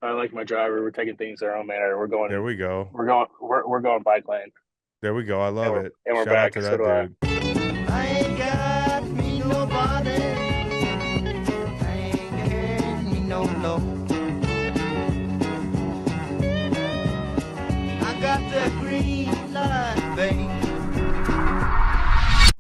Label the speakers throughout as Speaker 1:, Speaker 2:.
Speaker 1: I like my driver. We're taking things our own manner. We're
Speaker 2: There
Speaker 1: going.
Speaker 2: we go.
Speaker 1: We're going bike lane,
Speaker 2: There we go. I
Speaker 1: and
Speaker 2: love
Speaker 1: we're
Speaker 2: it.
Speaker 1: and we're
Speaker 2: Shout out to
Speaker 1: back. So
Speaker 2: that
Speaker 1: do I.
Speaker 2: dude.
Speaker 3: I ain't got me nobody. I ain't had me no love. I got that green light, babe.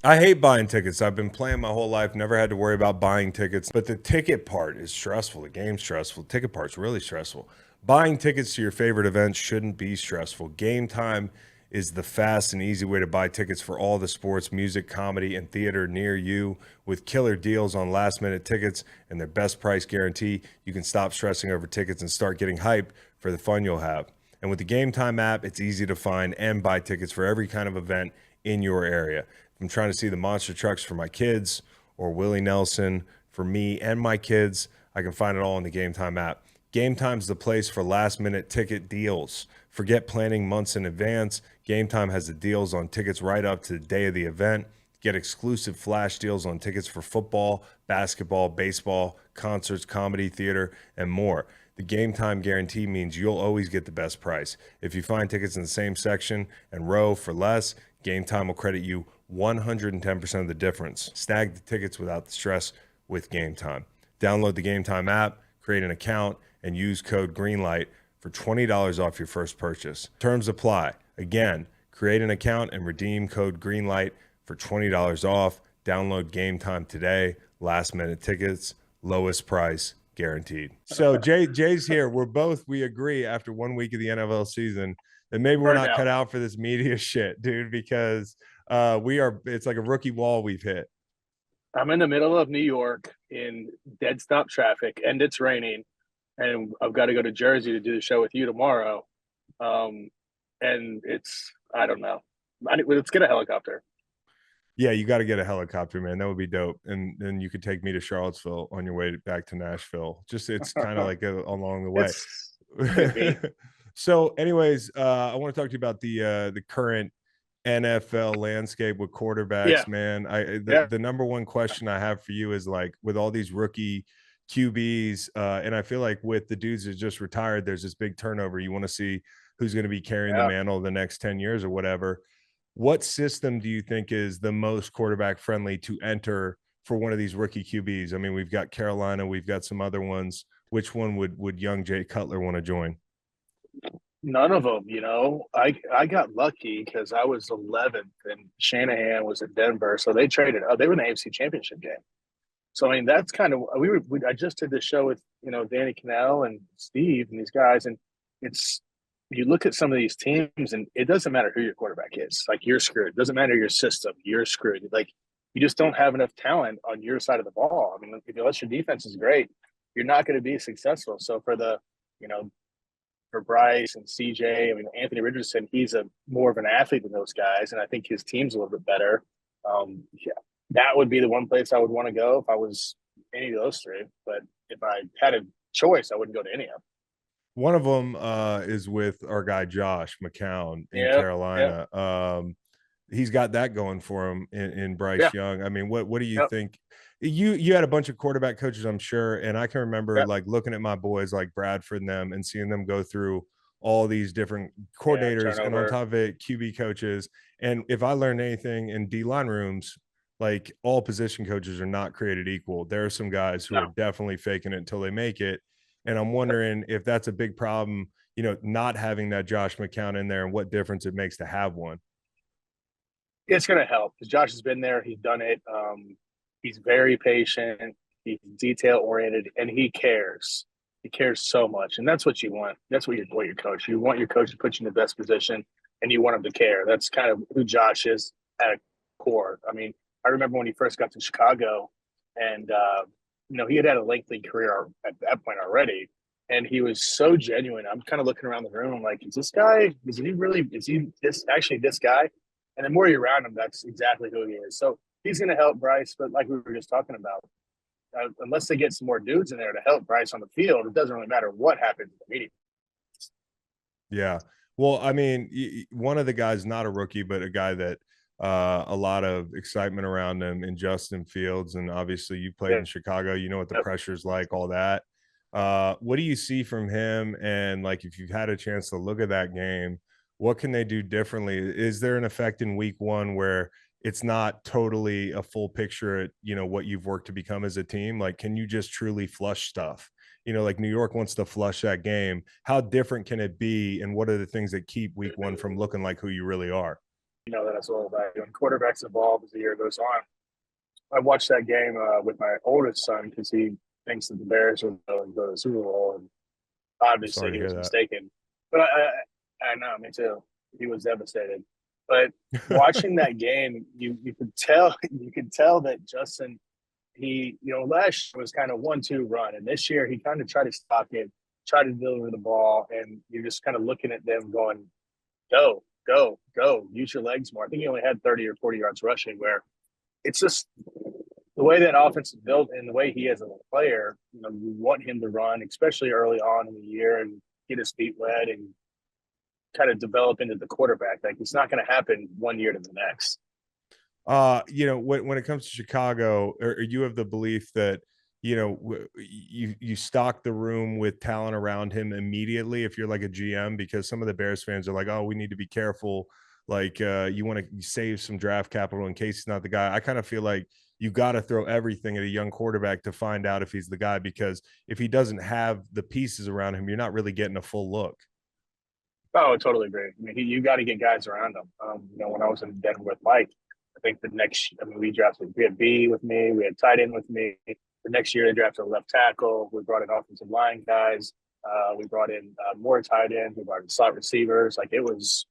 Speaker 2: I hate buying tickets. I've been playing my whole life, never had to worry about buying tickets, but the ticket part is stressful. The game's stressful. The ticket part's really stressful. Buying tickets to your favorite events shouldn't be stressful. Game Time is the fast and easy way to buy tickets for all the sports, music, comedy, and theater near you. With killer deals on last minute tickets and their best price guarantee, you can stop stressing over tickets and start getting hyped for the fun you'll have. And with the Game Time app, it's easy to find and buy tickets for every kind of event in your area. If I'm trying to see the monster trucks for my kids or Willie Nelson for me and my kids, I can find it all in the Game Time app. Game Time's the place for last minute ticket deals. Forget planning months in advance. Game Time has the deals on tickets right up to the day of the event. Get exclusive flash deals on tickets for football, basketball, baseball, concerts, comedy, theater, and more. The Game Time guarantee means you'll always get the best price. If you find tickets in the same section and row for less, Game Time will credit you 110% of the difference. Snag the tickets without the stress with Game Time. Download the Game Time app, create an account, and use code GREENLIGHT for $20 off your first purchase. Terms apply. Again, create an account and redeem code GREENLIGHT for $20 off. Download Game Time today. Last minute tickets, lowest price guaranteed. So Jay's here. We agree after 1 week of the NFL season that maybe we're
Speaker 1: Burned
Speaker 2: not cut
Speaker 1: out.
Speaker 2: out for this media shit, dude, because we are, it's like a rookie wall we've hit.
Speaker 1: I'm in the middle of New York in dead stop traffic, and it's raining, and I've got to go to Jersey to do the show with you tomorrow. Um, and it's I don't know. Let's get a helicopter.
Speaker 2: Yeah, you got to get a helicopter, man. That would be dope. And then you could take me to Charlottesville on your way back to Nashville. Just it's kind of like along the way.
Speaker 1: It's a good beat.
Speaker 2: So, anyways, I want to talk to you about the current NFL landscape with
Speaker 1: Yeah,
Speaker 2: quarterbacks, man.
Speaker 1: yeah,
Speaker 2: The number one question I have for you is like with all these rookie QBs, and I feel like with the dudes that just retired, there's this big turnover. You want to see who's going to be carrying the
Speaker 1: yeah.
Speaker 2: mantle the next 10 years or whatever. What system do you think is the most quarterback friendly to enter for one of these rookie QBs? I mean, we've got Carolina, we've got some other ones. Which one would young Jay Cutler want to join?
Speaker 1: None of them. I got lucky because I was 11th and Shanahan was at Denver, so they traded. Oh, they were in the AFC Championship game. So I mean, that's kind of I just did this show with Danny Cannell and Steve and these guys, and it's you look at some of these teams, and it doesn't matter who your quarterback is. Like you're screwed. It doesn't matter your system. You're screwed. Like you just don't have enough talent on your side of the ball. I mean, unless your defense is great, you're not going to be successful. So you know, for Bryce and CJ, I mean, Anthony Richardson, he's a more of an athlete than those guys, and I think his team's a little bit better. Yeah, that would be the one place I would want to go if I was any of those three. But if I had a choice, I wouldn't go to any of them.
Speaker 2: One of them is with our guy Josh McCown in
Speaker 1: Yep, yep,
Speaker 2: Carolina. He's got that going for him in
Speaker 1: yeah,
Speaker 2: Bryce Young. I mean, what do you
Speaker 1: yep,
Speaker 2: think? You had a bunch of quarterback coaches, I'm sure, and I can remember
Speaker 1: yep,
Speaker 2: like looking at my boys like Bradford and them and seeing them go through all these different
Speaker 1: yeah.
Speaker 2: coordinators and on
Speaker 1: Turnover.
Speaker 2: top of it, QB coaches. And if I learned anything in D line rooms, like all position coaches are not created equal. There are some guys who are
Speaker 1: No,
Speaker 2: definitely faking it until they make it. And I'm wondering if that's a big problem, not having that Josh McCown in there and what difference it makes to have one.
Speaker 1: it's going to help because Josh has been there. He's done it. He's very patient. He's detail oriented, and he cares. He cares so much, and that's what you want. That's what your coach. You want your coach to put you in the best position, and you want him to care. That's kind of who Josh is at a core. I mean, I remember when he first got to Chicago, and he had a lengthy career at that point already, and he was so genuine. I'm kind of looking around the room. I'm like, is this guy? Is he really? Is he this actually this guy? And the more you're around him, that's exactly who he is. So he's going to help Bryce. But like we were just talking about, unless they get some more dudes in there to help Bryce on the field, it doesn't really matter what happens in the meeting.
Speaker 2: Yeah. Well, I mean, one of the guys, not a rookie, but a guy that a lot of excitement around him in Justin Fields. And obviously, you played
Speaker 1: Yeah.
Speaker 2: in Chicago. You know what the pressure's like, all that. What do you see from him? And like, if you've had a chance to look at that game, what can they do differently? Is there an effect in week one where it's not totally a full picture at, what you've worked to become as a team? Like, can you just truly flush stuff? Like New York wants to flush that game. How different can it be? And what are the things that keep week one from looking like who you really are?
Speaker 1: That's all about when quarterbacks evolve as the year goes on. I watched that game with my oldest son because he thinks that the Bears will go to the Super Bowl, and
Speaker 2: Sorry
Speaker 1: obviously
Speaker 2: to
Speaker 1: he
Speaker 2: hear
Speaker 1: was
Speaker 2: that.
Speaker 1: mistaken. But I know, me too. He was devastated. But watching that game, you could tell that Justin, he last year was kind of 1-2 run, and this year he kind of tried to stop it, try to deliver the ball, and you're just kind of looking at them going, go, go, go, use your legs more. I think he only had 30 or 40 yards rushing, where it's just the way that offense is built and the way he is as a player. You want him to run, especially early on in the year, and get his feet wet and develop into the quarterback. Like, it's not going to happen one year to the next.
Speaker 2: When it comes to Chicago, or you have the belief that you stock the room with talent around him immediately if you're like a GM, because some of the Bears fans are like, oh, we need to be careful. Like, you want to save some draft capital in case he's not the guy. I kind of feel like you got to throw everything at a young quarterback to find out if he's the guy, because if he doesn't have the pieces around him, you're not really getting a full look.
Speaker 1: Oh, I totally agree. I mean, you got to get guys around him. When I was in Denver with Mike, I think we had B with me, we had tight end with me. The next year, they drafted a left tackle. We brought in offensive line guys. We brought in more tight ends. We brought in slot receivers. Like, it was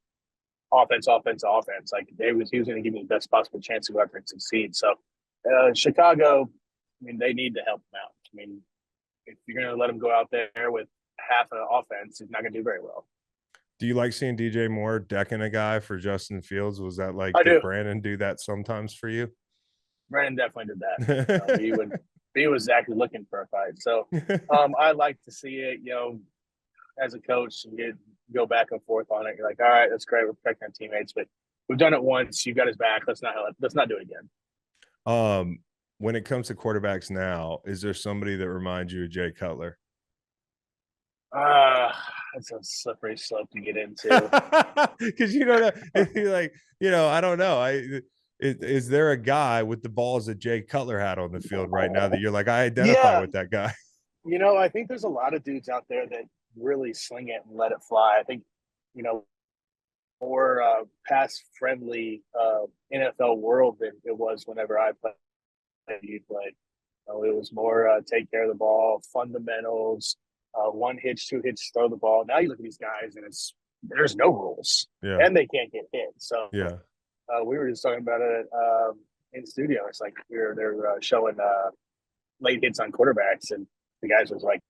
Speaker 1: offense, offense, offense. Like, he was going to give me the best possible chance to go out there and succeed. So, Chicago, I mean, they need to help him out. I mean, if you're going to let him go out there with half an offense, he's not going to do very well.
Speaker 2: Do you like seeing DJ Moore decking a guy for Justin Fields? Was that like,
Speaker 1: I
Speaker 2: did
Speaker 1: do.
Speaker 2: Brandon do that sometimes for you?
Speaker 1: Brandon definitely did that. He was actually looking for a fight. So I like to see it, as a coach, and go back and forth on it. You're like, all right, that's great. We're protecting our teammates, but we've done it once. You got his back. Let's not do it again.
Speaker 2: When it comes to quarterbacks now, is there somebody that reminds you of Jay Cutler?
Speaker 1: That's a slippery slope to get into.
Speaker 2: Because you don't know, you're like, I don't know. Is there a guy with the balls that Jay Cutler had on the field right now that you're like, I identify
Speaker 1: Yeah,
Speaker 2: with that guy?
Speaker 1: I think there's a lot of dudes out there that really sling it and let it fly. I think, more pass friendly NFL world than it was whenever I played. You played. It was more take care of the ball, fundamentals, one hitch, two hitch, throw the ball. Now you look at these guys, and there's no rules,
Speaker 2: Yeah.
Speaker 1: and they can't get hit. So
Speaker 2: Yeah.
Speaker 1: we were just talking about it in the studio. It's like they're showing late hits on quarterbacks, and the guys was like,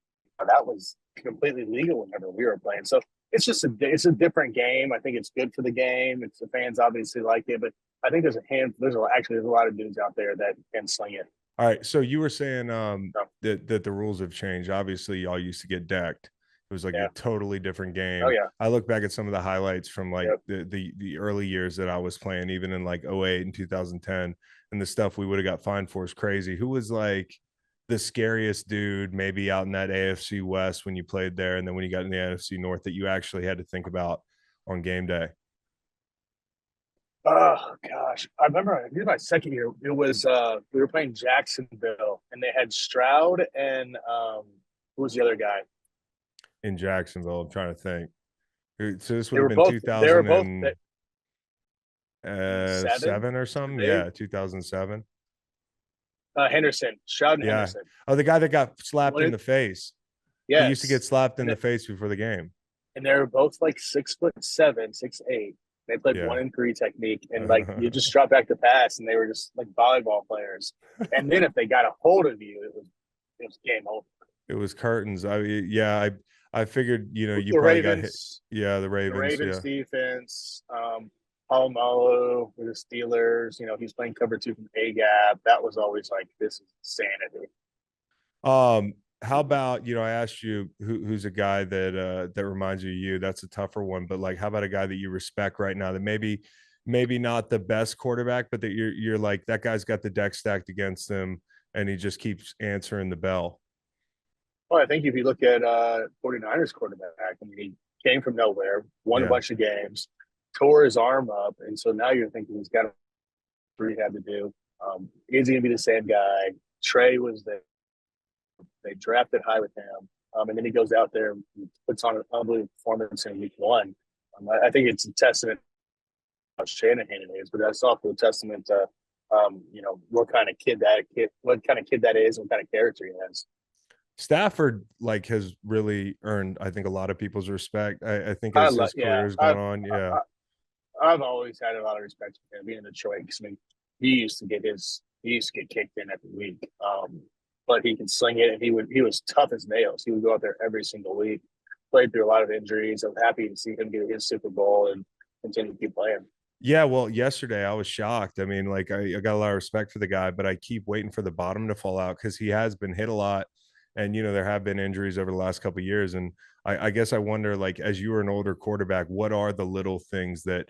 Speaker 1: that was completely legal whenever we were playing. So it's a different game. I think it's good for the game. It's the fans obviously like it, but I think there's a lot of dudes out there that can sling it.
Speaker 2: All right. So you were saying
Speaker 1: So,
Speaker 2: that the rules have changed. Obviously, y'all used to get decked. It was like a
Speaker 1: yeah.
Speaker 2: totally different
Speaker 1: Oh
Speaker 2: game.
Speaker 1: yeah.
Speaker 2: I look back at some of the highlights from like
Speaker 1: Yep.
Speaker 2: the early years that I was playing, even in like '08 and 2010, and the stuff we would have got fined for is crazy. Who was like the scariest dude maybe out in that AFC West when you played there, and then when you got in the NFC North that you actually had to think about on game day?
Speaker 1: Oh gosh, I remember it was my second year. It was we were playing Jacksonville, and they had Stroud and who was the other guy?
Speaker 2: In Jacksonville, I'm trying to think. So this would
Speaker 1: They
Speaker 2: have
Speaker 1: were
Speaker 2: been
Speaker 1: both. They were both 7.
Speaker 2: 2007 or something.
Speaker 1: They
Speaker 2: Yeah, 2007.
Speaker 1: Henderson, Stroud and
Speaker 2: Yeah.
Speaker 1: Henderson.
Speaker 2: Oh, the guy that got slapped in
Speaker 1: What?
Speaker 2: the face. He used to get
Speaker 1: Yes,
Speaker 2: slapped in
Speaker 1: and,
Speaker 2: the face before the game.
Speaker 1: and they were both like 6'7", 6'8". They played
Speaker 2: Yeah.
Speaker 1: 1-and-3 technique, and like you just drop back to pass, and they were just like volleyball players. And then if they got a hold of you, it was game over.
Speaker 2: It was curtains. I figured, you
Speaker 1: The
Speaker 2: probably got hit.
Speaker 1: Ravens,
Speaker 2: Yeah, the
Speaker 1: the
Speaker 2: Ravens.
Speaker 1: Ravens
Speaker 2: Yeah.
Speaker 1: defense, Palomalo with the Steelers. He's playing cover 2 from A gap. That was always like, this is insanity.
Speaker 2: How about, I asked you who's a guy that reminds you of you. That's a tougher one, but like, how about a guy that you respect right now that maybe not the best quarterback, but that you're like, that guy's got the deck stacked against him and he just keeps answering the bell?
Speaker 1: Well, I think if you look at 49ers quarterback, I mean, he came from nowhere, won a
Speaker 2: Yeah.
Speaker 1: bunch of games, tore his arm up, and so now you're thinking he's got to rehab to do. Is he going to be the same guy? Trey was there. They drafted high with him, and then he goes out there and puts on an unbelievable performance in week one. I think it's a testament to how Shanahan it is, but that's also a testament to what kind of kid that is, what kind of character he has.
Speaker 2: Stafford like has really earned, I think, a lot of people's respect. I think
Speaker 1: I
Speaker 2: as
Speaker 1: like,
Speaker 2: his
Speaker 1: yeah,
Speaker 2: career's gone on, yeah.
Speaker 1: I've always had a lot of respect for him being in Detroit because I mean he used to get kicked in every week, but he can sling it and he was tough as nails. He would go out there every single week. Played through a lot of injuries. I'm happy to see him get his Super Bowl and continue to keep playing.
Speaker 2: Yeah, well, yesterday I was shocked. I mean, like I got a lot of respect for the guy, but I keep waiting for the bottom to fall out because he has been hit a lot, and there have been injuries over the last couple of years. And I guess I wonder, like, as you were an older quarterback, what are the little things that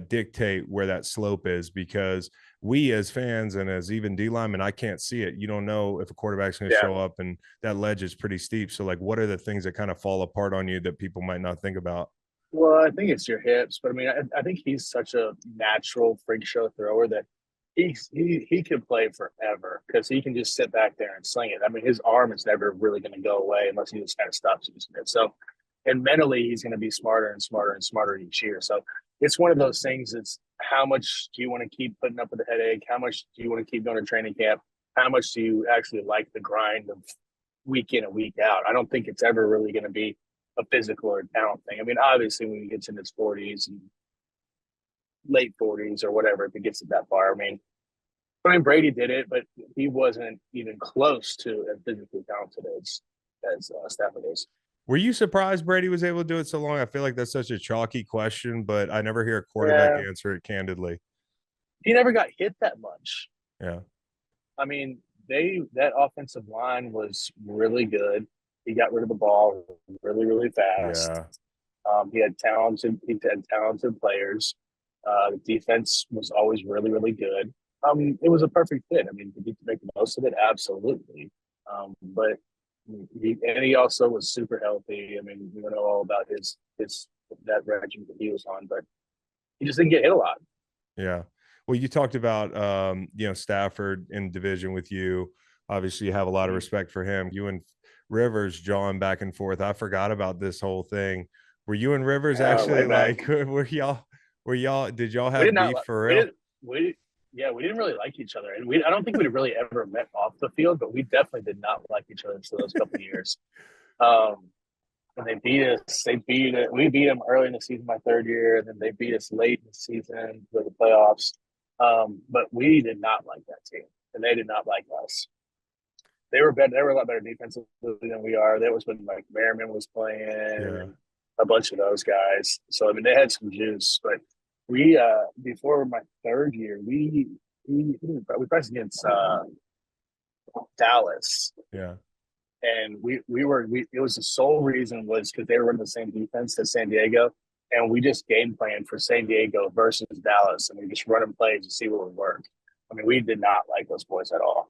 Speaker 2: dictate where that slope is? Because we as fans and as even D linemen, I can't see it. You don't know if a quarterback's going to
Speaker 1: Yeah.
Speaker 2: show up, and that ledge is pretty steep. So, like, what are the things that kind of fall apart on you that people might not think about?
Speaker 1: Well, I think it's your hips, but I mean, I think he's such a natural freak show thrower that he can play forever because he can just sit back there and sling it. I mean, his arm is never really going to go away unless he just kind of stops using it. So, and mentally, he's going to be smarter and smarter and smarter each year. So, it's one of those things. It's how much do you want to keep putting up with the headache? How much do you want to keep going to training camp? How much do you actually like the grind of week in and week out? I don't think it's ever really going to be a physical or a talent thing. I mean, obviously, when he gets in his 40s and late 40s or whatever, if it gets it that far, I mean, Brady did it, but he wasn't even close to as physically talented as Stafford is.
Speaker 2: Were you surprised Brady was able to do it so long? I feel like that's such a chalky question, but I never hear a quarterback
Speaker 1: Yeah,
Speaker 2: answer it candidly.
Speaker 1: he never got hit that much.
Speaker 2: Yeah.
Speaker 1: I mean, that offensive line was really good. He got rid of the ball really, really fast.
Speaker 2: Yeah.
Speaker 1: He had talented players. The defense was always really, really good. It was a perfect fit. I mean, did he make the most of it? Absolutely. But he also was super healthy. I mean, we know all about his that regime that he was on, but he just didn't get hit a lot.
Speaker 2: Yeah. Well, you talked about Stafford in division with you. Obviously, you have a lot of respect for him. You and Rivers jawing back and forth. I forgot about this whole thing. Were you and Rivers
Speaker 1: Way
Speaker 2: actually
Speaker 1: back,
Speaker 2: like were y'all did y'all
Speaker 1: we did
Speaker 2: have
Speaker 1: not.
Speaker 2: beef for
Speaker 1: We
Speaker 2: real?
Speaker 1: didn't. We yeah, we didn't really like each other, and I don't think we'd really ever met off the field, but we definitely did not like each other for those couple of years. Um, and they beat us. We beat them early in the season, my third year, and then they beat us late in the season for the playoffs. But we did not like that team, and they did not like us. They were better. They were a lot better defensively than we are. That was when like Merriman was playing
Speaker 2: Yeah.
Speaker 1: and a bunch of those guys. So I mean, they had some juice. But we before my third year, we pressed against Dallas,
Speaker 2: Yeah.
Speaker 1: and we it was the sole reason was because they were running the same defense as San Diego, and we just game planned for San Diego versus Dallas, and we just running plays to see what would work. I mean, we did not like those boys at all.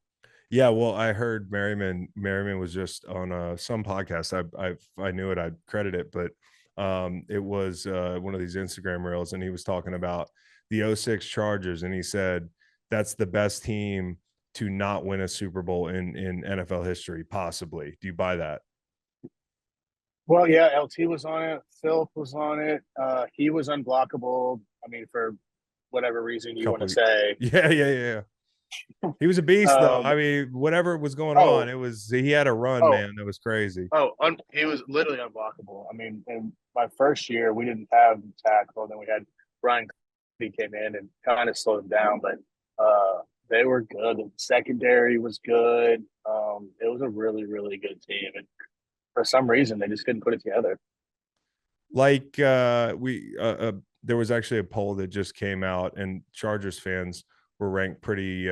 Speaker 2: Yeah, well, I heard Merriman was just on some podcast. I knew it, I'd credit it, but it was one of these Instagram reels, and he was talking about the '06 Chargers, and he said that's the best team to not win a Super Bowl in NFL history, possibly. Do you buy that?
Speaker 1: Well, yeah, LT was on it. Phillip was on it. He was unblockable. I mean, for whatever reason you want to
Speaker 2: Couple,
Speaker 1: say.
Speaker 2: yeah, yeah, yeah. He was a beast, though.
Speaker 1: Um,
Speaker 2: I mean, whatever was going on,
Speaker 1: oh,
Speaker 2: he had a run,
Speaker 1: oh,
Speaker 2: man. That was crazy.
Speaker 1: he was literally unblockable. I mean, in my first year, we didn't have tackle. Then we had Brian. He came in and kind of slowed him down, but they were good. The secondary was good. It was a really, really good team, and for some reason, they just couldn't put it together.
Speaker 2: Like there was actually a poll that just came out, and Chargers fans were ranked pretty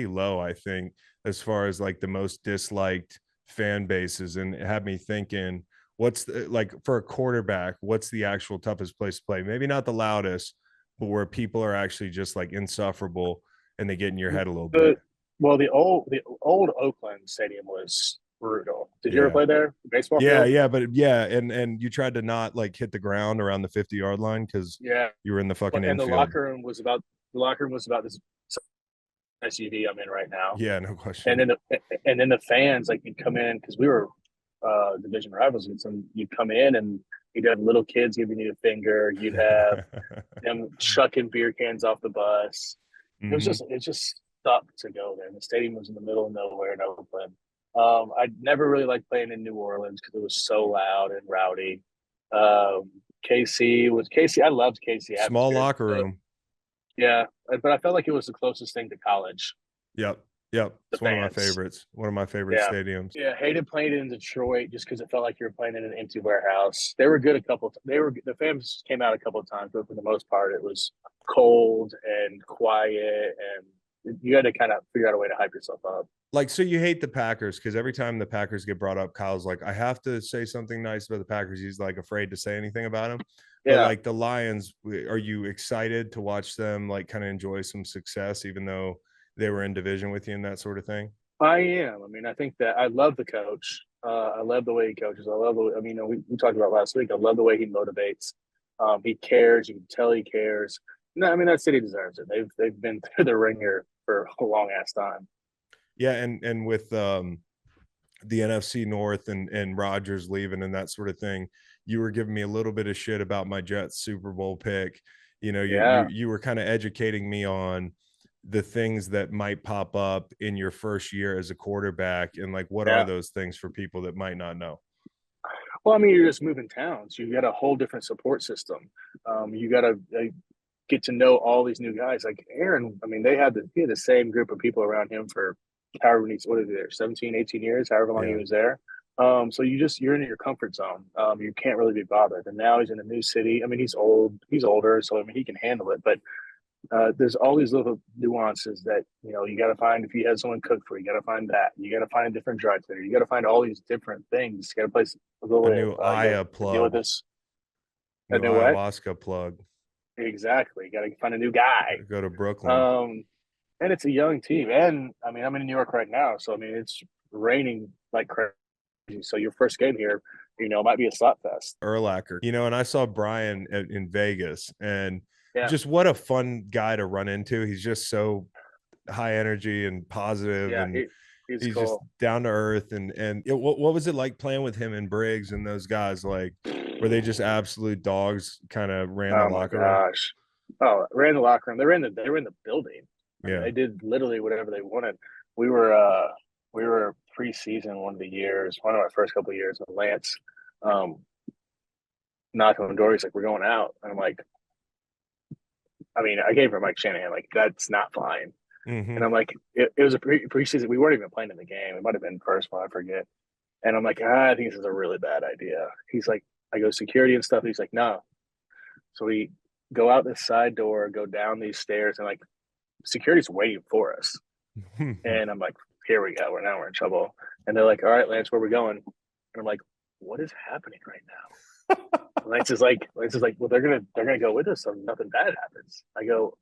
Speaker 2: low, I think, as far as like the most disliked fan bases, and it had me thinking, like for a quarterback, what's the actual toughest place to play? Maybe not the loudest, but where people are actually just like insufferable and they get in your head a little bit.
Speaker 1: The well, the old Oakland Stadium was brutal. Did you ever
Speaker 2: Yeah.
Speaker 1: play there? Baseball
Speaker 2: Yeah,
Speaker 1: field?
Speaker 2: yeah, but yeah, and you tried to not like hit the ground around the 50-yard line because
Speaker 1: Yeah.
Speaker 2: you were in the fucking
Speaker 1: And
Speaker 2: infield.
Speaker 1: the locker room was about this SUV I'm in right now.
Speaker 2: Yeah, no question.
Speaker 1: And then the fans like you'd come in because we were division rivals, and some you'd come in and you'd have little kids giving you a finger. You'd have them chucking beer cans off the bus.
Speaker 2: Hmm.
Speaker 1: It just sucked to go there. And the stadium was in the middle of nowhere in Oakland. I never really liked playing in New Orleans because it was so loud and rowdy. Um, KC. I loved KC
Speaker 2: Small
Speaker 1: atmosphere,
Speaker 2: locker
Speaker 1: but
Speaker 2: room.
Speaker 1: yeah, but I felt like it was the closest thing to college.
Speaker 2: Yep. Yep.
Speaker 1: The
Speaker 2: It's one of my
Speaker 1: fans.
Speaker 2: favorites. One of my favorite
Speaker 1: Yeah.
Speaker 2: stadiums.
Speaker 1: Yeah, hated playing in Detroit just because it felt like you were playing in an empty warehouse. They were good a couple. The fans came out a couple of times, but for the most part, it was cold and quiet, and you had to kind of figure out a way to hype yourself up.
Speaker 2: Like, so you hate the Packers because every time the Packers get brought up, Kyle's like, I have to say something nice about the Packers. He's like afraid to say anything about them. But
Speaker 1: Yeah,
Speaker 2: like the Lions, are you excited to watch them like kind of enjoy some success, even though they were in division with you and that sort of thing?
Speaker 1: I am. I mean, I think that I love the coach. I love the way he coaches. I love the way, I mean, we talked about last week. I love the way he motivates. He cares. You can tell he cares. No, I mean that city deserves it. They've been through the ringer for a long ass time.
Speaker 2: Yeah, and with the NFC North and Rodgers leaving and that sort of thing, you were giving me a little bit of shit about my Jets Super Bowl pick. You know,
Speaker 1: Yeah,
Speaker 2: you were kind of educating me on the things that might pop up in your first year as a quarterback, and like what are
Speaker 1: yeah.
Speaker 2: those things for people that might not know?
Speaker 1: Well, I mean, you're just moving towns. You got a whole different support system. You got to get to know all these new guys. Like Aaron, I mean, he had the same group of people around him for however many, what is it, there, 17, 18 years, however long he
Speaker 2: Yeah.
Speaker 1: was there. So you're in your comfort zone. You can't really be bothered. And now he's in a new city. I mean, he's older, so I mean, he can handle it. But there's all these little nuances that you got to find. If he has someone cook for you, got to find that. You got to find a different dry cleaner. You got to find all these different things. You got to place go
Speaker 2: A
Speaker 1: live.
Speaker 2: new
Speaker 1: You got
Speaker 2: Aya
Speaker 1: to deal with
Speaker 2: plug,
Speaker 1: this. A
Speaker 2: new
Speaker 1: new what?
Speaker 2: ayahuasca plug.
Speaker 1: Exactly. Got to find a new guy.
Speaker 2: Go to Brooklyn.
Speaker 1: Um, and it's a young team. And I mean, I'm in New York right now, so I mean, it's raining like crazy. So your first game here, might be a slot fest.
Speaker 2: Urlacher, and I saw Brian in Vegas, and
Speaker 1: Yeah,
Speaker 2: just what a fun guy to run into. He's just so high energy and positive,
Speaker 1: yeah,
Speaker 2: and
Speaker 1: he's
Speaker 2: he's just
Speaker 1: cool.
Speaker 2: down to earth. What was it like playing with him and Briggs and those guys? Like, were they just absolute dogs? Kind of ran the
Speaker 1: Oh my
Speaker 2: locker room.
Speaker 1: gosh. Oh, ran the locker room. They were in the building. I mean,
Speaker 2: Yeah,
Speaker 1: they did literally whatever they wanted. We were preseason one of the years, one of our first couple of years, and Lance um knocked on the door. He's like, "We're going out." And I'm like, I mean, I gave her Mike Shanahan, like, that's not fine. And
Speaker 2: hmm
Speaker 1: I'm like, it was a preseason. We weren't even playing in the game. It might have been first one, I forget. And I'm like, I think this is a really bad idea. He's like, I go security and stuff. He's like, no. So we go out this side door, go down these stairs, and like security's waiting for us. And I'm like, here we go. We're in trouble. And they're like, all right, Lance, where we going? And I'm like, what is happening right now? Lance is like, well, they're gonna go with us, so nothing bad happens. I go,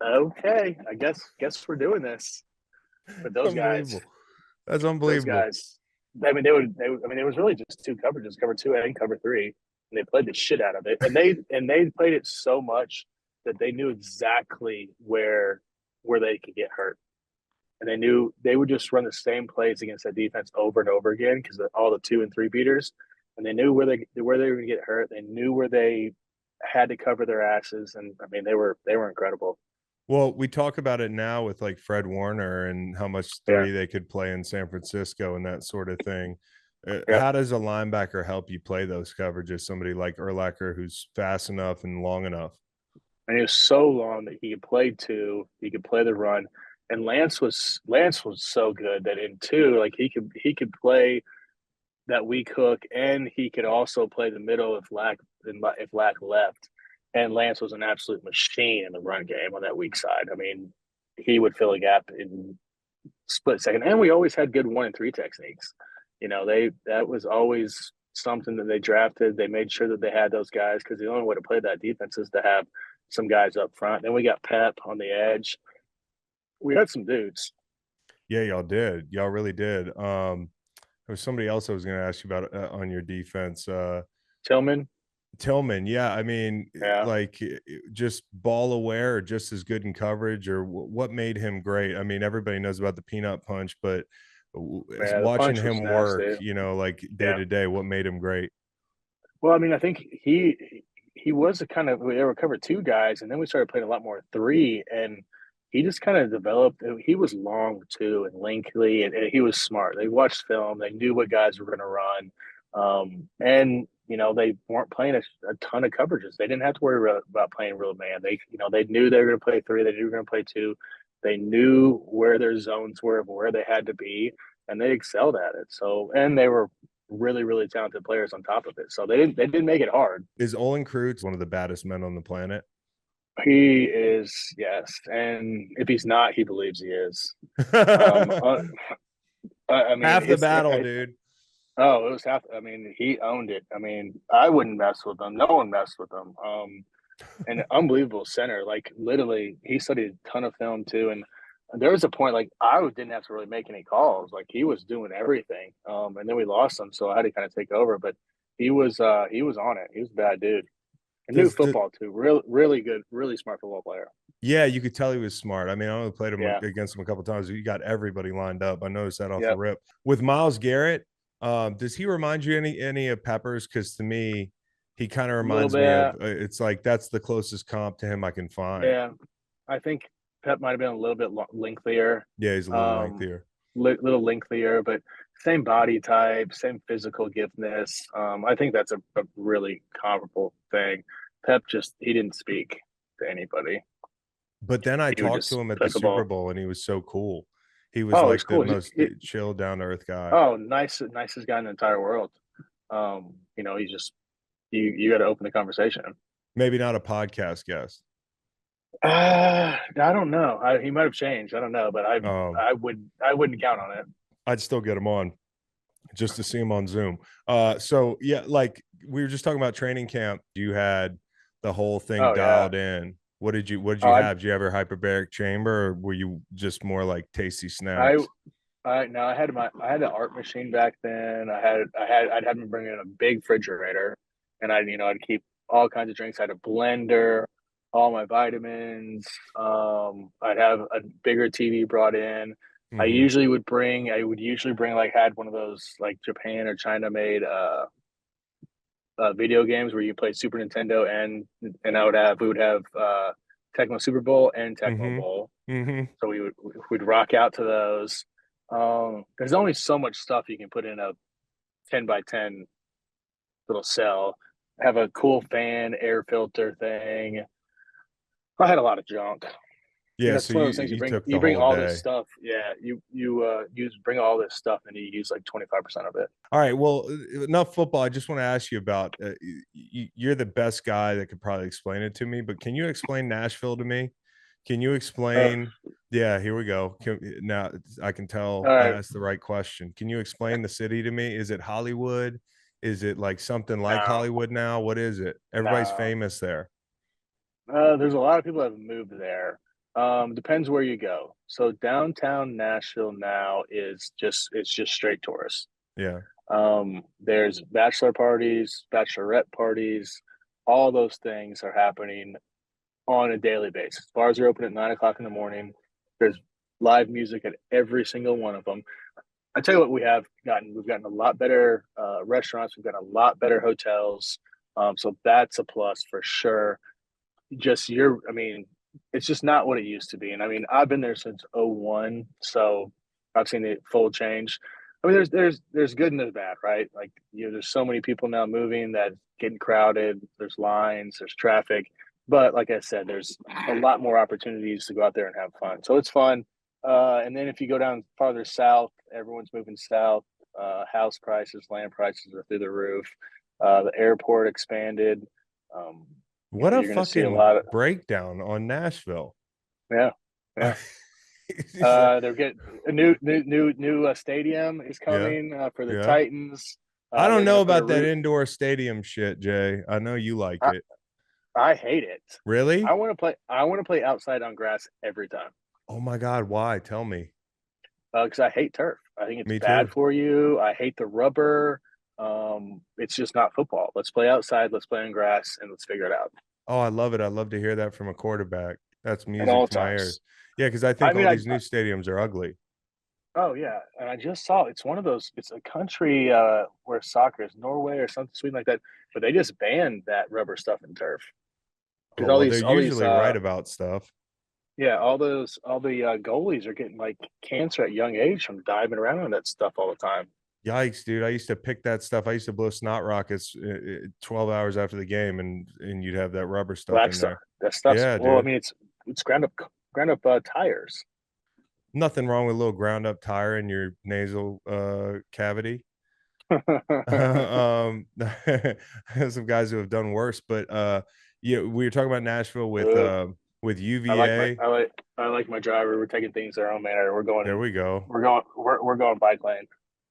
Speaker 1: okay, I guess we're doing this. But
Speaker 2: Unbelievable. That's
Speaker 1: those
Speaker 2: unbelievable.
Speaker 1: guys, I mean, I mean, it was really just two coverages, cover two and cover three, and they played the shit out of it. And they played it so much that they knew exactly where they could get hurt, and they knew they would just run the same plays against that defense over and over again because all the 2 and 3 beaters, and they knew where they were going to get hurt. They knew where they had to cover their asses, and I mean, they were incredible.
Speaker 2: Well, we talk about it now with like Fred Warner and how much
Speaker 1: Yeah,
Speaker 2: three they could play in San Francisco and that sort of thing.
Speaker 1: yeah.
Speaker 2: How does a linebacker help you play those coverages? Somebody like Urlacher who's fast enough and long enough.
Speaker 1: And he was so long that he could play two, he could play the run, and Lance was so good that in two, like he could play that weak hook, and he could also play the middle if Lack left. And Lance was an absolute machine in the run game on that weak side. I mean, he would fill a gap in split second, and we always had good 1 and 3 techniques. That was always something that they drafted. They made sure that they had those guys because the only way to play that defense is to have some guys up front. Then we got Pep on the edge. We had some dudes.
Speaker 2: Yeah, y'all did. Y'all really did. There was somebody else I was going to ask you about on your defense.
Speaker 1: Tillman.
Speaker 2: Tillman, yeah. I mean,
Speaker 1: Yeah,
Speaker 2: like just ball aware, or just as good in coverage, or what made him great? I mean, everybody knows about the peanut punch, but
Speaker 1: yeah. The
Speaker 2: watching
Speaker 1: punch was
Speaker 2: him work,
Speaker 1: nasty.
Speaker 2: like day
Speaker 1: Yeah.
Speaker 2: to day, what made him great?
Speaker 1: Well, I mean, I think he was a kind of they were cover two guys, and then we started playing a lot more three, and he just kind of developed. He was long too and lengthy, and he was smart. They watched film, they knew what guys were going to run, and they weren't playing a ton of coverages. They didn't have to worry about playing real man. They knew they were going to play three. They knew they were going to play two. They knew where their zones were, where they had to be, and they excelled at it. So, and they were really, really talented players on top of it. So they didn't make it hard.
Speaker 2: Is Olin Kreutz one of the baddest men on the planet?
Speaker 1: He is, yes, and if he's not, he believes he is. Um, uh, I mean,
Speaker 2: Half the battle, dude.
Speaker 1: oh, it was half. I mean, he owned it. I mean, I wouldn't mess with him. No one messed with him. An unbelievable center. Like literally, he studied a ton of film too, and there was a point like I didn't have to really make any calls. Like he was doing everything. And then we lost him, so I had to kind of take over. But he was on it. He was a bad dude. And knew
Speaker 2: Does the
Speaker 1: football too. Real, really good, really smart football player.
Speaker 2: Yeah, you could tell he was smart. I mean, I only played him
Speaker 1: Yeah.
Speaker 2: against him a couple times. You got everybody lined up. I noticed that off the
Speaker 1: Yep.
Speaker 2: rip. With Myles Garrett, does he remind you any of Peppers? Because to me, he kind of
Speaker 1: A little
Speaker 2: reminds me of.
Speaker 1: bit.
Speaker 2: It's like that's the closest comp to him I can find.
Speaker 1: Yeah. I think Pep might have been a little bit lengthier.
Speaker 2: Yeah, he's a little
Speaker 1: Um,
Speaker 2: lengthier.
Speaker 1: little lengthier, but same body type, same physical giftness. I think that's a really comparable thing. Pep just he didn't speak to anybody.
Speaker 2: But then I
Speaker 1: He would
Speaker 2: talked to
Speaker 1: just
Speaker 2: him at the
Speaker 1: put the
Speaker 2: Super
Speaker 1: ball.
Speaker 2: Bowl, and he was so cool. He was
Speaker 1: Oh, he's
Speaker 2: like the
Speaker 1: cool.
Speaker 2: most chill, down to earth guy.
Speaker 1: Oh, nicest guy in the entire world. He's just you got to open the conversation.
Speaker 2: Maybe not a podcast guest.
Speaker 1: I don't know. He might have changed. I don't know, but I
Speaker 2: Um,
Speaker 1: I would I wouldn't count on it.
Speaker 2: I'd still get him on just to see him on Zoom. So yeah, like we were just talking about training camp. You had the whole thing
Speaker 1: Oh yeah.
Speaker 2: dialed in. What did
Speaker 1: Oh,
Speaker 2: you
Speaker 1: I
Speaker 2: have? Did you have a hyperbaric chamber, or were you just more like tasty
Speaker 1: I
Speaker 2: snacks?
Speaker 1: no, I had an art machine back then. I'd have me bring in a big refrigerator, and I'd keep all kinds of drinks. I had a blender, all my vitamins. I'd have a bigger TV brought in.
Speaker 2: Hmm.
Speaker 1: I would usually bring like had one of those like Japan or China made video games where you play Super Nintendo and we would have Tecmo Super Bowl and Tecmo
Speaker 2: Hmm.
Speaker 1: Bowl.
Speaker 2: Hmm.
Speaker 1: So we'd rock out to those. There's only so much stuff you can put in a 10 by 10 little cell. Have a cool fan, air filter thing. I had a lot of junk.
Speaker 2: Yeah,
Speaker 1: That's
Speaker 2: so
Speaker 1: one of
Speaker 2: you
Speaker 1: those things
Speaker 2: you took
Speaker 1: you
Speaker 2: the
Speaker 1: bring
Speaker 2: whole
Speaker 1: all this
Speaker 2: day.
Speaker 1: stuff. Yeah, you bring all this stuff and you use like 25% of it.
Speaker 2: All right, well, enough football. I just want to ask you about you're the best guy that could probably explain it to me, but can you explain Nashville to me? Can you
Speaker 1: Uh,
Speaker 2: explain? Yeah, here we go. Now I can
Speaker 1: all
Speaker 2: tell I
Speaker 1: right.
Speaker 2: asked the right question. Can you explain the city to me? Is it Hollywood? Is it like something like
Speaker 1: No,
Speaker 2: Hollywood now? What is it? Everybody's
Speaker 1: no.
Speaker 2: famous there.
Speaker 1: There's a lot of people that have moved there. Depends where you go. So downtown Nashville now it's just straight tourists.
Speaker 2: Yeah.
Speaker 1: There's bachelor parties, bachelorette parties, all those things are happening on a daily basis. Bars are open at 9 o'clock in the morning. There's live music at every single one of them. I tell you what, we've gotten a lot better restaurants. We've got a lot better hotels. So that's a plus for sure. I mean, it's just not what it used to be. And I mean, I've been there since '01, so I've seen the full change. I mean, there's good and there's bad, right? Like, there's so many people now moving that getting crowded. There's lines, there's traffic, but like I said, there's a lot more opportunities to go out there and have fun. So it's fun. And then if you go down farther south, everyone's moving south. House prices, land prices are through the roof. The airport expanded. Um,
Speaker 2: What a
Speaker 1: you're going to see a
Speaker 2: fucking
Speaker 1: lot of
Speaker 2: breakdown on Nashville.
Speaker 1: yeah, yeah.
Speaker 2: It's like,
Speaker 1: They're getting a new stadium is
Speaker 2: yeah,
Speaker 1: coming for the
Speaker 2: yeah.
Speaker 1: Titans.
Speaker 2: I
Speaker 1: They're
Speaker 2: don't
Speaker 1: going
Speaker 2: know
Speaker 1: to put a
Speaker 2: about that
Speaker 1: roof.
Speaker 2: indoor stadium shit, Jay. I know you like
Speaker 1: I,
Speaker 2: it.
Speaker 1: I hate it.
Speaker 2: Really?
Speaker 1: I want to play outside on grass every time.
Speaker 2: Oh my God, why? Tell me.
Speaker 1: because I hate turf. I think it's
Speaker 2: Me
Speaker 1: bad
Speaker 2: too.
Speaker 1: for you. I hate the rubber. It's just not football. Let's play outside. Let's play on grass, and let's figure it out
Speaker 2: Oh, I love it. I love to hear that from a quarterback. That's
Speaker 1: at
Speaker 2: music
Speaker 1: all
Speaker 2: to my ears.
Speaker 1: times.
Speaker 2: Yeah, because I
Speaker 1: I
Speaker 2: think
Speaker 1: mean,
Speaker 2: all these new stadiums are ugly.
Speaker 1: oh yeah, and I just saw it's one of those. It's a country where soccer is Norway or something sweet like that, but they just banned that rubber stuff in turf because
Speaker 2: Oh, well, they're
Speaker 1: all these
Speaker 2: usually right about stuff.
Speaker 1: yeah, all the goalies are getting like cancer at young age from diving around on that stuff all the time.
Speaker 2: Yikes, dude. I used to pick that stuff. I used to blow snot rockets 12 hours after the game, and you'd have that rubber stuff
Speaker 1: Black
Speaker 2: in
Speaker 1: stuff.
Speaker 2: there.
Speaker 1: That stuff's
Speaker 2: Yeah,
Speaker 1: well. I
Speaker 2: dude.
Speaker 1: mean, it's ground up tires.
Speaker 2: Nothing wrong with a little ground up tire in your nasal cavity. Some guys who have done worse, but yeah, we were talking about Nashville
Speaker 1: Ugh.
Speaker 2: with UVA.
Speaker 1: I like my driver. We're taking things their own manner.
Speaker 2: There we go.
Speaker 1: We're going bike lane,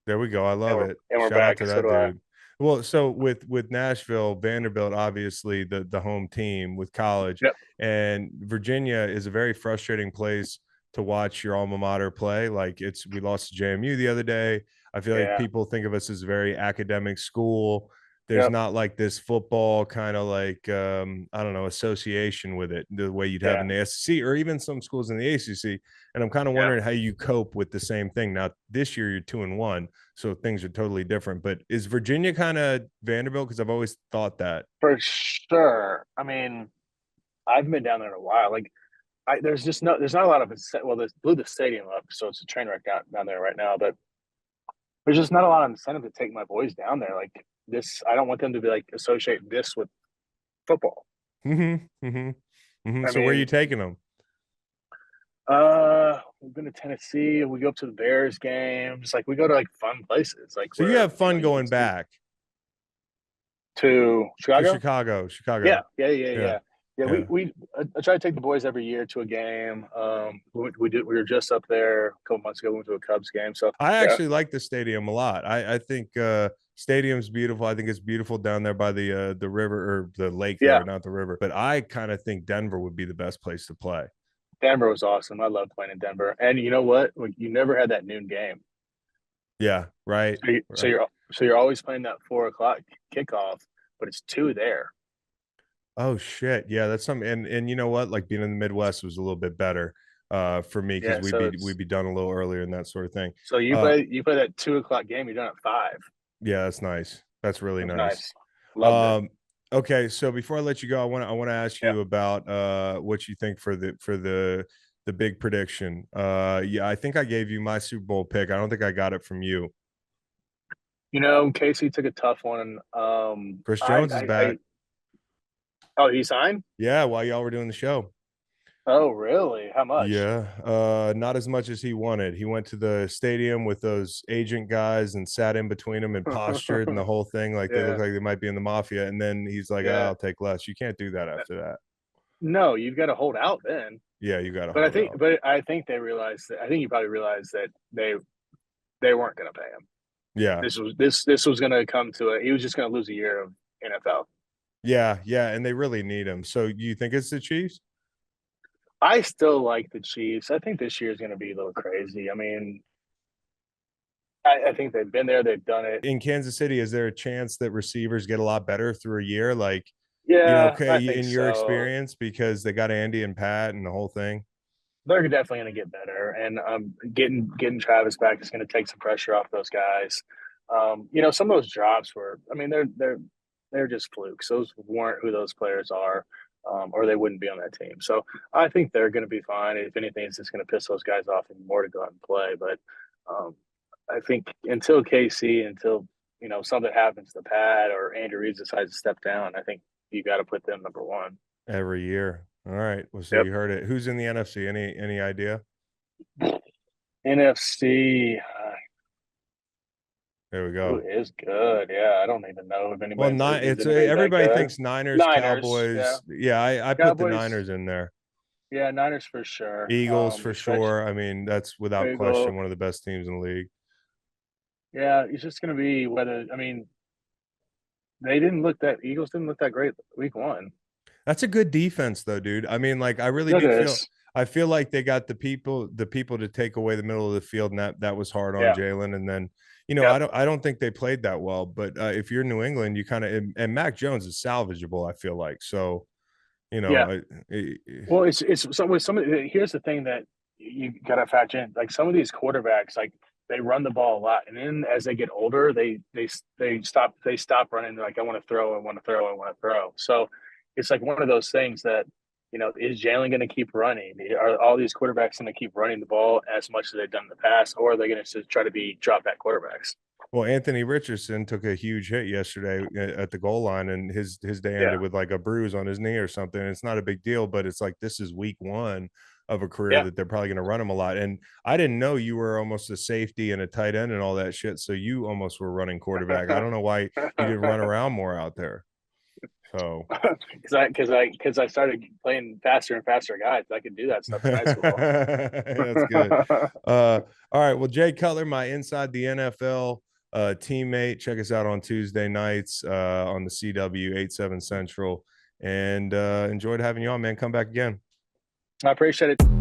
Speaker 2: There we go. I love it.
Speaker 1: and we're
Speaker 2: Shout out
Speaker 1: back.
Speaker 2: to
Speaker 1: So
Speaker 2: that
Speaker 1: do I.
Speaker 2: dude. Well, so with Nashville, Vanderbilt, obviously the home team with college,
Speaker 1: Yep.
Speaker 2: and Virginia is a very frustrating place to watch your alma mater play. Like we lost to JMU the other day. I feel like
Speaker 1: Yeah.
Speaker 2: people think of us as a very academic school. There's
Speaker 1: Yep.
Speaker 2: not like this football kind of like I don't know, association with it the way you'd have
Speaker 1: Yeah.
Speaker 2: in the SEC or even some schools in the ACC. And I'm kind of
Speaker 1: Yeah.
Speaker 2: wondering how you cope with the same thing. Now this year you're 2-1, so things are totally different. But is Virginia kind of Vanderbilt? Because I've always thought that.
Speaker 1: For sure. I mean, I've been down there in a while. Like, there's not a lot of well, they blew the stadium up, so it's a train wreck down there right now. But there's just not a lot of incentive to take my boys down there. Like this, I don't want them to be like associate this with football. I
Speaker 2: So where are you
Speaker 1: mean,
Speaker 2: taking them?
Speaker 1: we've been to Tennessee. We go up to the Bears games. Like we go to like fun places, like
Speaker 2: So you
Speaker 1: where
Speaker 2: have fun
Speaker 1: you can
Speaker 2: going
Speaker 1: see
Speaker 2: back
Speaker 1: to
Speaker 2: to
Speaker 1: Chicago.
Speaker 2: Chicago,
Speaker 1: Yeah,
Speaker 2: Chicago.
Speaker 1: yeah.
Speaker 2: Yeah,
Speaker 1: Yeah,
Speaker 2: yeah.
Speaker 1: I try to take the boys every year to a game. We were just up there a couple months ago. We went to a Cubs game. So
Speaker 2: I
Speaker 1: yeah,
Speaker 2: actually like the stadium a lot. I think stadium's beautiful. I think it's beautiful down there by the river or the lake
Speaker 1: yeah.
Speaker 2: there, not the river. But I kind of think Denver would be the best place to play.
Speaker 1: Denver was awesome. I loved playing in Denver. And you know what? Like, you never had that noon game.
Speaker 2: Yeah, right, right.
Speaker 1: So you're always playing that 4 o'clock kickoff, but it's two there.
Speaker 2: Oh shit. Yeah, that's something. And you know what? Like being in the Midwest was a little bit better for me because
Speaker 1: Yeah. So
Speaker 2: we'd
Speaker 1: it's
Speaker 2: be done a little earlier and that sort of thing.
Speaker 1: so
Speaker 2: Uh
Speaker 1: you play that 2 o'clock game. You're done at 5.
Speaker 2: yeah, that's nice. That's really
Speaker 1: It was
Speaker 2: nice.
Speaker 1: nice. Loved it.
Speaker 2: Um okay, so before I let you go, I want to ask
Speaker 1: Yeah.
Speaker 2: you about what you think for the big prediction. Yeah, I think I gave you my Super Bowl pick. I don't think I got it from you.
Speaker 1: You know, Casey took a tough one.
Speaker 2: Chris Jones is back.
Speaker 1: Oh, he signed?
Speaker 2: Yeah, while y'all were doing the show.
Speaker 1: Oh, really? How much?
Speaker 2: Yeah, not as much as he wanted. He went to the stadium with those agent guys and sat in between them and postured and the whole thing, like they look
Speaker 1: Yeah.
Speaker 2: like they might be in the mafia. And then he's like, "Ah,
Speaker 1: Yeah.
Speaker 2: I'll take less." You can't do that after that.
Speaker 1: No, you've got to hold out then.
Speaker 2: Yeah, you got to hold out.
Speaker 1: But I think they realized that. I think you probably realized that they weren't going to pay him.
Speaker 2: Yeah,
Speaker 1: This was going to come to a. He was just going to lose a year of NFL.
Speaker 2: yeah, and they really need him. So you think it's the Chiefs?
Speaker 1: I still like the Chiefs. I think this year is going to be a little crazy. I mean, I think they've been there, they've done it.
Speaker 2: In Kansas City, is there a chance that receivers get a lot better through a year? Like,
Speaker 1: Yeah,
Speaker 2: okay,
Speaker 1: I think
Speaker 2: in your
Speaker 1: so.
Speaker 2: experience, because they got Andy and Pat and the whole thing.
Speaker 1: They're definitely going to get better, and getting Travis back is going to take some pressure off those guys. Some of those drops were. I mean, they're just flukes. Those weren't who those players are, or they wouldn't be on that team. So I think they're going to be fine. If anything, it's just going to piss those guys off even more to go out and play. But um, I think until KC, until something happens to Pat or Andy Reid decides to step down, I think you got to put them number one.
Speaker 2: Every year. All right. Well, so
Speaker 1: Yep.
Speaker 2: you heard it. Who's in the NFC? Any idea?
Speaker 1: NFC,
Speaker 2: There we
Speaker 1: who
Speaker 2: go.
Speaker 1: is good? Yeah, I don't even know if
Speaker 2: Well,
Speaker 1: anybody
Speaker 2: not
Speaker 1: is
Speaker 2: it's
Speaker 1: anybody that
Speaker 2: everybody
Speaker 1: good.
Speaker 2: thinks Niners,
Speaker 1: Niners, yeah,
Speaker 2: Cowboys. Yeah, I put the
Speaker 1: Cowboys,
Speaker 2: Niners in there.
Speaker 1: yeah, Niners for sure.
Speaker 2: Eagles for
Speaker 1: Especially
Speaker 2: sure. I mean, that's without question
Speaker 1: Eagle.
Speaker 2: one of the best teams in the league.
Speaker 1: Yeah, it's just going to be whether. I mean, Eagles didn't look that great week one.
Speaker 2: That's a good defense though, dude. I mean, like I really
Speaker 1: It
Speaker 2: do feel
Speaker 1: is.
Speaker 2: I feel like they got the people to take away the middle of the field, and that was hard on
Speaker 1: Yeah.
Speaker 2: Jalen. And then,
Speaker 1: Yep.
Speaker 2: I don't think they played that well. But if you're New England, you kind of, and Mac Jones is salvageable, I feel like. So,
Speaker 1: Yeah.
Speaker 2: I
Speaker 1: Well, it's so with some of here's the thing that you gotta factor in. Like some of these quarterbacks, like they run the ball a lot, and then as they get older, they stop running. They're like, I want to throw, I want to throw, I want to throw. So it's like one of those things that is Jalen going to keep running? Are all these quarterbacks going to keep running the ball as much as they've done in the past, or are they going to try to be drop back quarterbacks?
Speaker 2: well, Anthony Richardson took a huge hit yesterday at the goal line, and his day
Speaker 1: Yeah,
Speaker 2: ended with like a bruise on his knee or something. It's not a big deal, but it's like this is week one of a career
Speaker 1: yeah.
Speaker 2: that they're probably going to run him a lot. And I didn't know you were almost a safety and a tight end and all that shit. So you almost were running quarterback. I don't know why you didn't run around more out there. So
Speaker 1: Because I started playing faster and faster guys. I could do that stuff in high school.
Speaker 2: that's good. All right. Well, Jay Cutler, my Inside the NFL teammate. Check us out on Tuesday nights on the CW 8/7 Central. And enjoyed having you on, man. Come back again.
Speaker 1: I appreciate it.